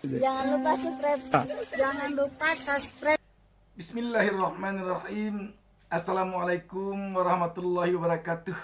Jangan lupa subscribe. Jangan lupa subscribe. Bismillahirrahmanirrahim. Assalamualaikum warahmatullahi wabarakatuh.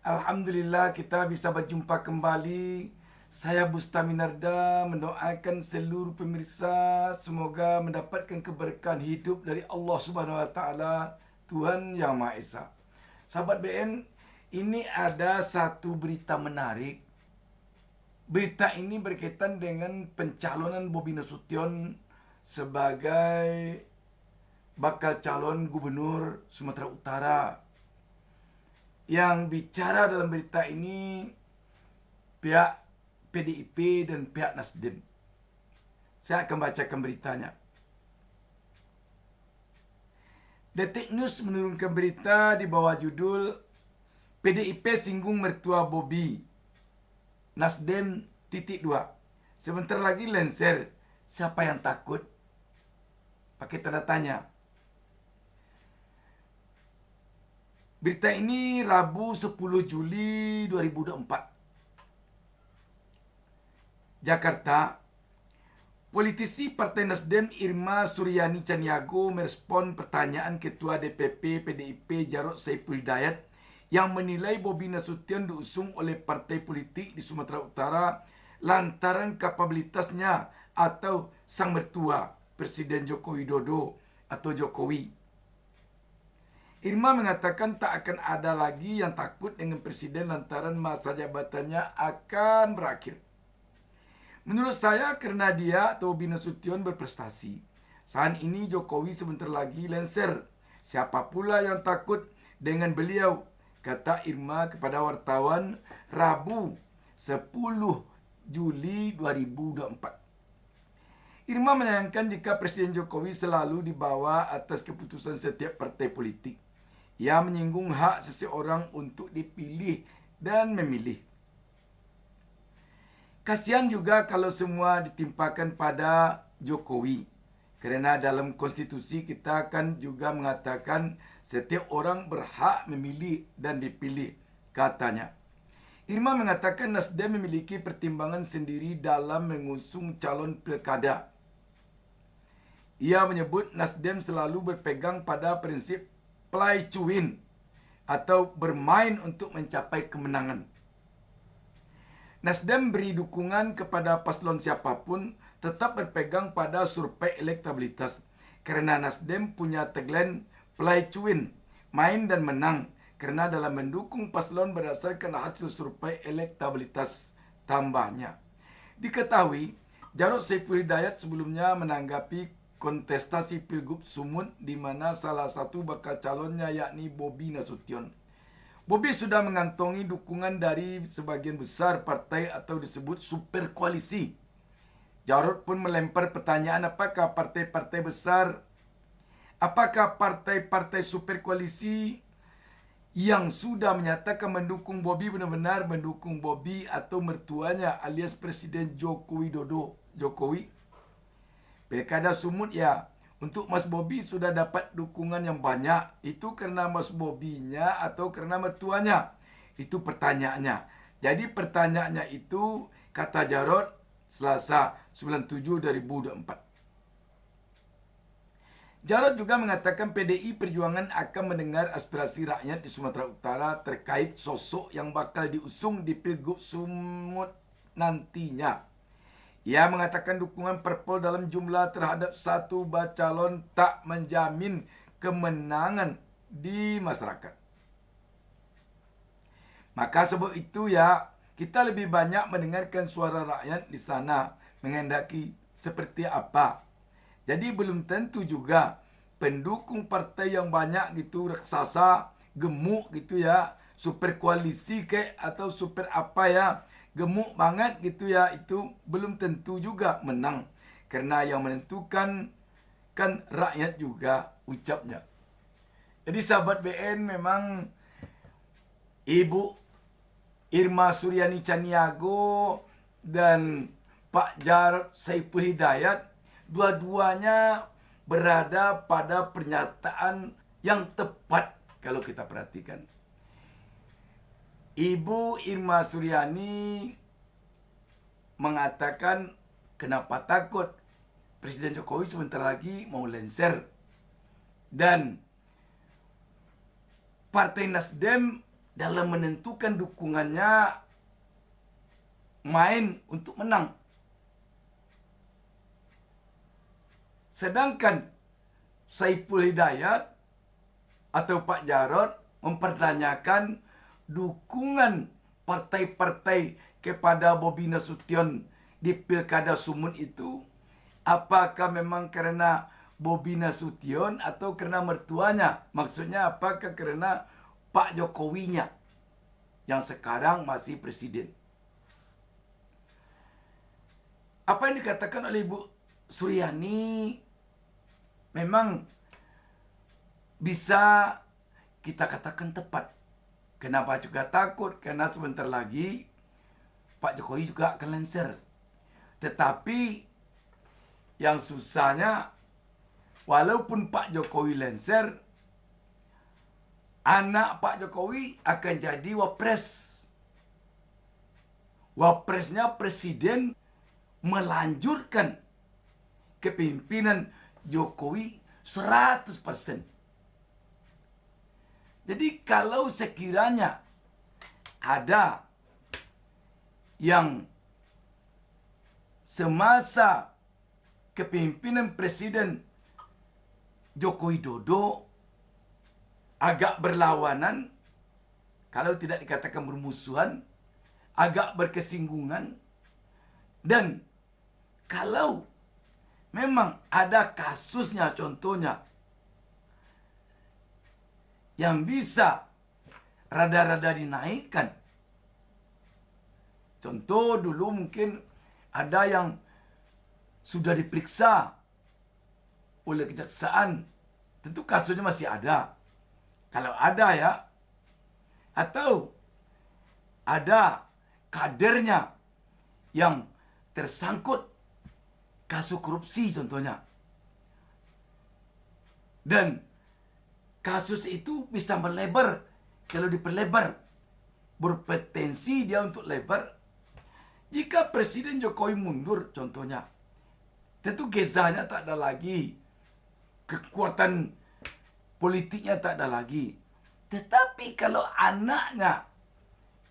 Alhamdulillah kita bisa berjumpa kembali. Saya Bustaminarda mendoakan seluruh pemirsa semoga mendapatkan keberkahan hidup dari Allah Subhanahu wa taala, Tuhan Yang Maha Esa. Sahabat BN, ini ada satu berita menarik. Berita ini berkaitan dengan pencalonan Bobi Nasution sebagai bakal calon gubernur Sumatera Utara. Yang bicara dalam berita ini pihak PDIP dan pihak Nasdem. Saya akan bacakan beritanya. Detik News menurunkan berita di bawah judul PDIP singgung mertua Bobi. Nasdem _2. Sebentar lagi lengser. Siapa yang takut? Pakai tanda tanya. Berita ini Rabu 10 Juli 2024. Jakarta. Politisi Partai Nasdem Irma Suryani Chaniago merespon pertanyaan Ketua DPP PDIP Jarod Saiful Hidayat yang menilai Bobi Nasution diusung oleh partai politik di Sumatera Utara lantaran kapabilitasnya atau sang mertua Presiden Joko Widodo atau Jokowi. Irma mengatakan tak akan ada lagi yang takut dengan Presiden lantaran masa jabatannya akan berakhir. Menurut saya karena dia atau Bobi Nasution berprestasi. Saat ini Jokowi sebentar lagi lengser. Siapa pula yang takut dengan beliau? Kata Irma kepada wartawan Rabu 10 Juli 2024. Irma menyayangkan jika Presiden Jokowi selalu dibawa atas keputusan setiap partai politik. Ia menyinggung hak seseorang untuk dipilih dan memilih. Kasihan juga kalau semua ditimpakan pada Jokowi. Kerana dalam konstitusi kita kan juga mengatakan setiap orang berhak memilih dan dipilih, katanya. Irma mengatakan Nasdem memiliki pertimbangan sendiri dalam mengusung calon pilkada. Ia menyebut Nasdem selalu berpegang pada prinsip play to win atau bermain untuk mencapai kemenangan. Nasdem beri dukungan kepada paslon siapapun, tetap berpegang pada survei elektabilitas. Karena Nasdem punya tagline play to win, main dan menang. Karena dalam mendukung paslon berdasarkan hasil survei elektabilitas, tambahnya. Diketahui, Jarod Saiful Hidayat sebelumnya menanggapi kontestasi Pilgub Sumut di mana salah satu bakal calonnya yakni Bobi Nasution. Bobi sudah mengantongi dukungan dari sebagian besar partai atau disebut super koalisi. Jarod pun melempar pertanyaan apakah partai-partai super koalisi yang sudah menyatakan mendukung Bobi benar-benar mendukung Bobi atau mertuanya alias Presiden Joko Widodo, Jokowi. Pilkada Sumut ya, untuk Mas Bobi sudah dapat dukungan yang banyak. Itu karena Mas Bobinya atau karena mertuanya? Itu pertanyaannya. Jadi pertanyaannya itu kata Jarod Selasa 97 2024. Jarod juga mengatakan PDI Perjuangan akan mendengar aspirasi rakyat di Sumatera Utara terkait sosok yang bakal diusung di Pilgub Sumut nantinya. Ia mengatakan dukungan parpol dalam jumlah terhadap satu calon tak menjamin kemenangan di masyarakat. Maka sebab itu ya, kita lebih banyak mendengarkan suara rakyat di sana menghendaki seperti apa. Jadi belum tentu juga pendukung partai yang banyak gitu raksasa, gemuk gitu ya, super koalisi ke atau super apa ya, gemuk banget gitu ya, itu belum tentu juga menang. Karena yang menentukan kan rakyat juga ucapnya. Jadi sahabat BN, memang Ibu Irma Suryani Chaniago dan Pak Jarod Saiful Hidayat dua-duanya berada pada pernyataan yang tepat kalau kita perhatikan. Ibu Irma Suryani mengatakan Kenapa takut? Presiden Jokowi sebentar lagi mau lengser. Dan Partai Nasdem dalam menentukan dukungannya main untuk menang. Sedangkan Saiful Hidayat atau Pak Jarod mempertanyakan dukungan partai-partai kepada Bobi Nasution di Pilkada Sumut itu, apakah memang karena Bobi Nasution atau karena mertuanya? Maksudnya apakah karena Pak Jokowinya yang sekarang masih presiden? Apa yang dikatakan oleh Ibu Suryani memang bisa kita katakan tepat. Kenapa juga takut? Karena sebentar lagi Pak Jokowi juga akan lengser. Tetapi yang susahnya, walaupun Pak Jokowi lengser, anak Pak Jokowi akan jadi wapres. Wapresnya presiden melanjutkan kepemimpinan Jokowi 100%. Jadi kalau sekiranya ada yang semasa kepemimpinan Presiden Joko Widodo agak berlawanan, kalau tidak dikatakan bermusuhan, agak berkesinggungan, dan kalau memang ada kasusnya, contohnya yang bisa rada-rada dinaikkan. Contoh dulu mungkin ada yang sudah diperiksa oleh kejaksaan. Tentu kasusnya masih ada. Kalau ada ya. Atau ada kadernya yang tersangkut kasus korupsi contohnya. Dan kasus itu bisa melebar. Kalau diperlebar, berpotensi dia untuk lebar. Jika Presiden Jokowi mundur contohnya, tentu gezanya tak ada lagi. Kekuatan politiknya tak ada lagi. Tetapi kalau anaknya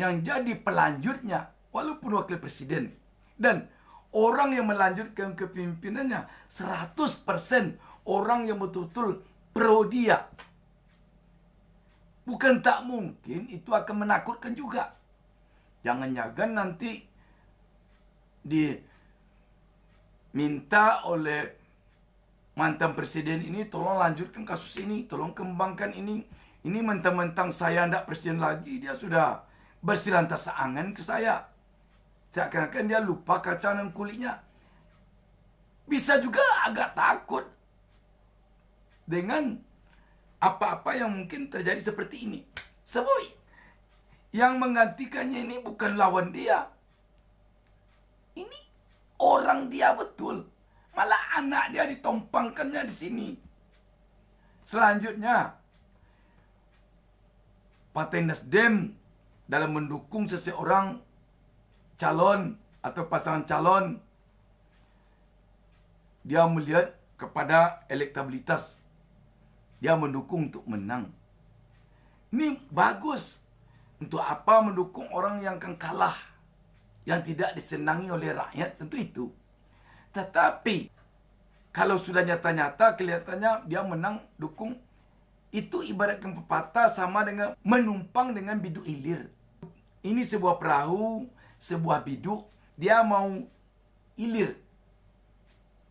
yang jadi pelanjutnya, walaupun wakil presiden, dan orang yang melanjutkan kepemimpinannya 100% orang yang betul-betul pro dia, bukan tak mungkin itu akan menakutkan juga. Jangan-jangan nanti diminta oleh mantan presiden ini, tolong lanjutkan kasus ini, tolong kembangkan ini. Ini mentang-mentang saya tidak presiden lagi, dia sudah bersilantas angan ke saya. Seakan-akan dia lupa kaca dan kulitnya. Bisa juga agak takut dengan apa-apa yang mungkin terjadi seperti ini. Sebab yang menggantikannya ini bukan lawan dia. Ini orang dia betul. Malah anak dia ditompangkannya di sini. Selanjutnya, Partai Nasdem dalam mendukung seseorang calon atau pasangan calon, dia melihat kepada elektabilitas. Dia mendukung untuk menang. Ini bagus. Untuk apa mendukung orang yang akan kalah, yang tidak disenangi oleh rakyat? Tentu itu. Tetapi kalau sudah nyata-nyata kelihatannya dia menang, dukung, itu ibaratkan pepatah sama dengan menumpang dengan biduk hilir. Ini sebuah perahu, sebuah biduk, dia mau hilir,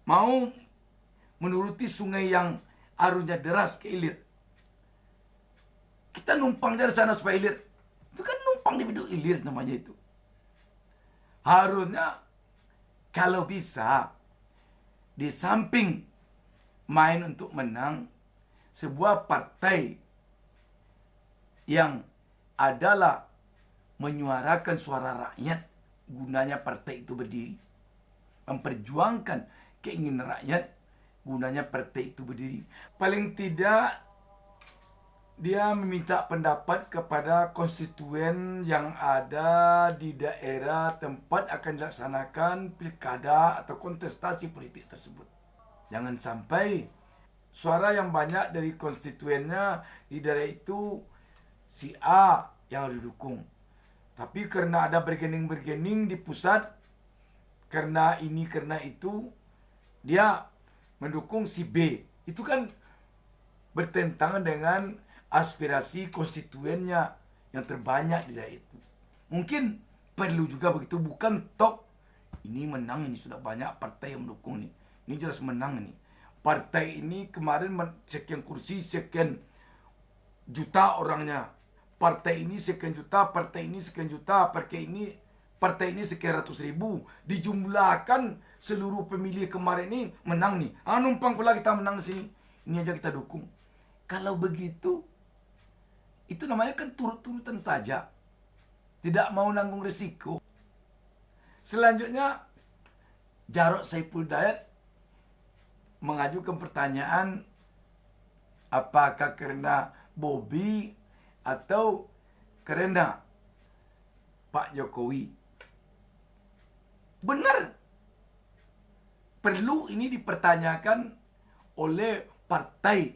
mau menuruti sungai yang arusnya deras ke hilir. Kita numpang dari sana supaya hilir. Itu kan numpang di biduk hilir namanya itu. Harusnya kalau bisa, di samping main untuk menang, sebuah partai yang adalah menyuarakan suara rakyat, gunanya partai itu berdiri. Memperjuangkan keinginan rakyat, gunanya partai itu berdiri. Paling tidak Dia meminta pendapat kepada konstituen yang ada di daerah tempat akan dilaksanakan pilkada atau kontestasi politik tersebut. Jangan sampai suara yang banyak dari konstituennya di daerah itu si A yang harus didukung. Tapi karena ada bergening-bergening di pusat, karena ini, karena itu, dia mendukung si B. Itu kan bertentangan dengan aspirasi konstituennya yang terbanyak di daerah itu. Mungkin perlu juga begitu, bukan tok ini menang, ini sudah banyak partai yang mendukung nih. Ini jelas menang ini. Partai ini kemarin sekian kursi, sekian juta orangnya. Partai ini sekian juta, partai ini sekian juta, partai ini sekian ratus ribu. Dijumlahkan seluruh pemilih kemarin ini menang nih. Numpang pula kita menang di sini. Ini aja kita dukung. Kalau begitu, itu namanya kan turut-turutan saja. Tidak mau nanggung risiko. Selanjutnya, Jarod Saiful Hidayat mengajukan pertanyaan apakah karena Bobi atau karena Pak Jokowi. Benar. Perlu ini dipertanyakan oleh partai.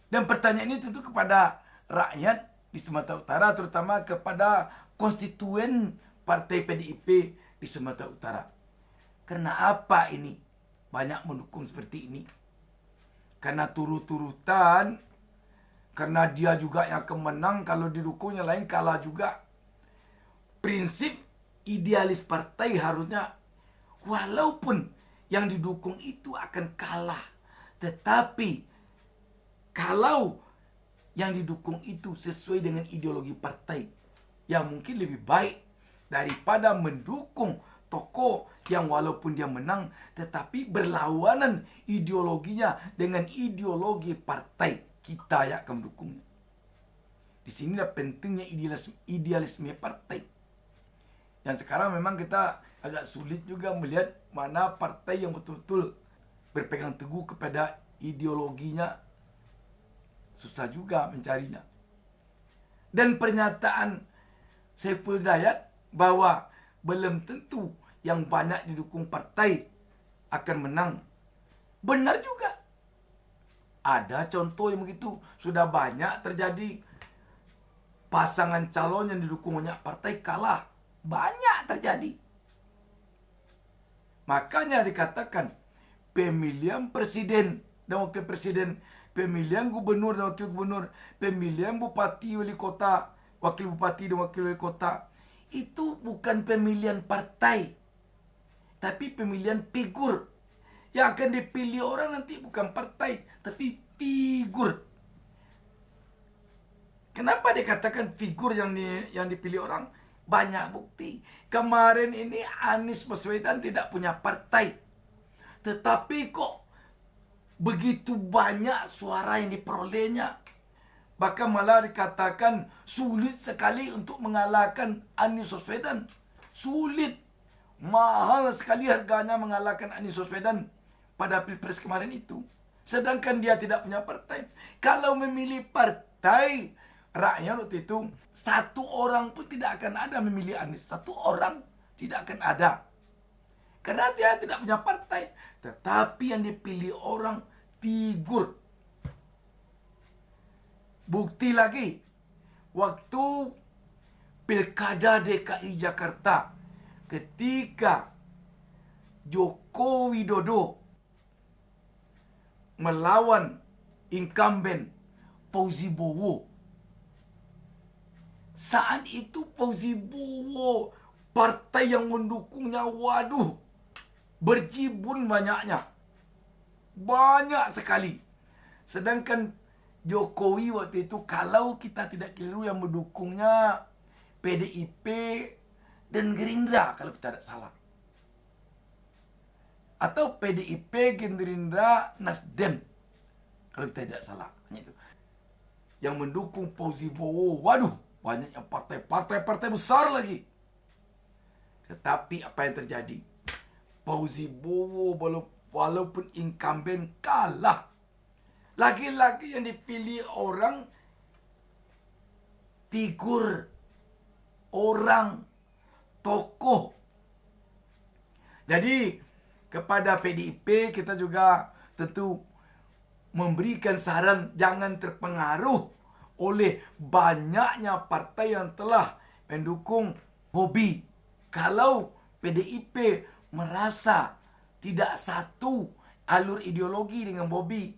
Dan pertanyaan ini tentu kepada rakyat di Sumatera Utara, terutama kepada konstituen partai PDIP di Sumatera Utara. Karena apa ini banyak mendukung seperti ini? Karena turut-turutan, karena dia juga yang akan menang, kalau didukungnya lain kalah juga. Prinsip idealis partai harusnya walaupun yang didukung itu akan kalah, tetapi kalau yang didukung itu sesuai dengan ideologi partai, yang mungkin lebih baik daripada mendukung tokoh yang walaupun dia menang tetapi berlawanan ideologinya dengan ideologi partai kita yang akan mendukungnya. Di sinilah pentingnya idealisme partai. Dan sekarang memang kita agak sulit juga melihat mana partai yang betul-betul berpegang teguh kepada ideologinya. Susah juga mencarinya. Dan pernyataan Saiful Hidayat bahwa belum tentu yang banyak didukung partai akan menang. Benar juga. Ada contoh yang begitu. Sudah banyak terjadi pasangan calon yang didukung banyak partai kalah. Banyak terjadi. Makanya dikatakan pemilihan presiden dan wakil presiden, pemilihan gubernur dan wakil gubernur, pemilihan bupati, wali kota, wakil bupati dan wakil wali kota, itu bukan pemilihan partai, tapi pemilihan figur. Yang akan dipilih orang nanti bukan partai, tapi figur. Kenapa dikatakan figur yang dipilih orang? Banyak bukti. Kemarin ini Anies Baswedan tidak punya partai, tetapi kok begitu banyak suara yang diperolehnya. Bahkan malah dikatakan sulit sekali untuk mengalahkan Anies Baswedan. Sulit. Mahal sekali harganya mengalahkan Anies Baswedan pada Pilpres kemarin itu. Sedangkan dia tidak punya partai. Kalau memilih partai, rakyat waktu itu satu orang pun tidak akan ada memilih Anies. Satu orang tidak akan ada. Karena dia tidak punya partai. Tetapi yang dipilih orang figur. Bukti lagi. Waktu Pilkada DKI Jakarta. Ketika Joko Widodo melawan incumbent Fauzi Bowo. Saat itu Fauzi Bowo, partai yang mendukungnya, waduh, berjibun banyaknya. Banyak sekali. Sedangkan Jokowi waktu itu, kalau kita tidak keliru, yang mendukungnya PDIP dan Gerindra kalau kita tidak salah. Atau PDIP, Gerindra, Nasdem kalau kita tidak salah. Hanya itu. Yang mendukung Fauzi Bowo, waduh, banyaknya partai besar lagi. Tetapi apa yang terjadi? Fauzi Bowo walaupun incumbent kalah. Lagi-lagi yang dipilih orang figur orang tokoh. Jadi kepada PDIP kita juga tentu memberikan saran jangan terpengaruh oleh banyaknya partai yang telah mendukung Bobi. Kalau PDIP merasa tidak satu alur ideologi dengan Bobi,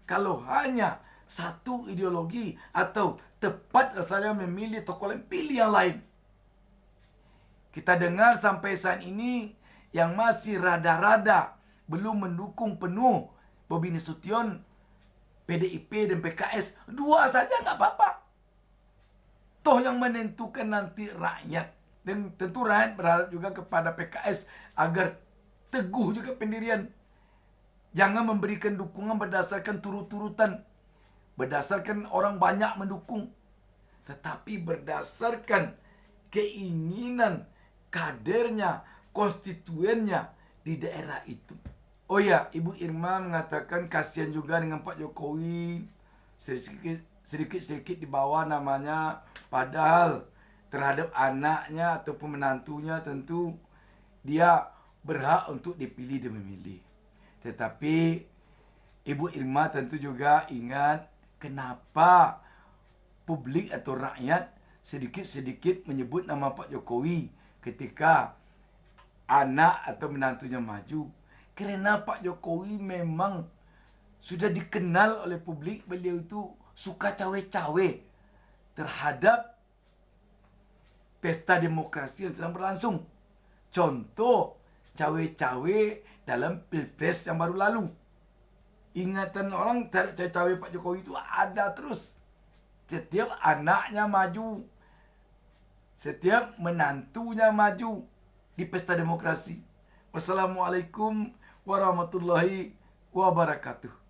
kalau hanya satu ideologi atau tepat rasanya memilih tokoh lain, pilih yang lain. Kita dengar sampai saat ini yang masih rada-rada belum mendukung penuh Bobi Nasution, PDIP dan PKS, dua saja nggak apa-apa. Toh yang menentukan nanti rakyat. Dan tentu rakyat berharap juga kepada PKS agar teguh juga pendirian. Jangan memberikan dukungan berdasarkan turut-turutan, berdasarkan orang banyak mendukung, tetapi berdasarkan keinginan kadernya, konstituennya di daerah itu. Oh ya, Ibu Irma mengatakan kasihan juga dengan Pak Jokowi, sedikit-sedikit di bawah namanya, padahal terhadap anaknya ataupun menantunya tentu dia berhak untuk dipilih dan memilih. Tetapi Ibu Irma tentu juga ingat kenapa publik atau rakyat sedikit-sedikit menyebut nama Pak Jokowi ketika anak atau menantunya maju. Karena Pak Jokowi memang sudah dikenal oleh publik, beliau itu suka cawe-cawe terhadap pesta demokrasi yang sedang berlangsung. Contoh, cawe-cawe dalam Pilpres yang baru lalu. Ingatan orang terhadap cawe-cawe Pak Jokowi itu ada terus. Setiap anaknya maju, setiap menantunya maju di pesta demokrasi. Wassalamualaikum warahmatullahi wabarakatuh.